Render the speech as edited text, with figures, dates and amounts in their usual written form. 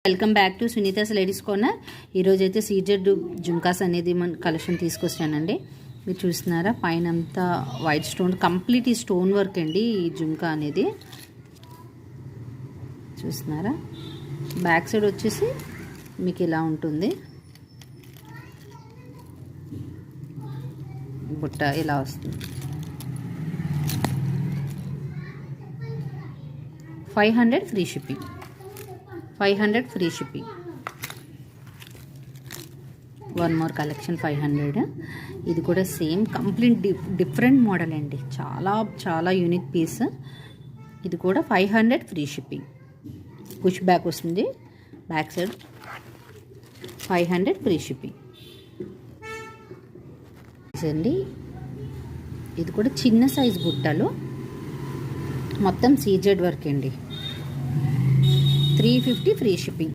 Welcome back to Sunita's ladies corner. ఈరోజు అయితే CZ jhumkas అనేది మన కలెక్షన్ తీసుకొచ్చానండి. మీరు చూస్తున్నారా, పైన అంతా వైట్ స్టోన్, కంప్లీట్ ఈ స్టోన్ వర్క్ అండి ఈ జుంకా అనేది. చూస్తున్నారా, బ్యాక్ సైడ్ వచ్చేసి మీకు ఇలా ఉంటుంది, బుట్ట ఇలా వస్తుంది. 500 free shipping, 500 free shipping. One more collection 500. ఇది కూడా సేమ్ కంప్లీట్ డిఫరెంట్ మోడల్ అండి, చాలా చాలా యూనిక్ పీస్. ఇది కూడా 500 ఫ్రీ షిప్పింగ్. పుష్ బ్యాక్ వస్తుంది, బ్యాక్ సైడ్ 500 ఫ్రీ షిప్పింగ్ అండి. ఇది కూడా చిన్న సైజ్ బుట్టలు, మొత్తం సీజెడ్ వర్క్ అండి. 350 ఫ్రీ షిప్పింగ్.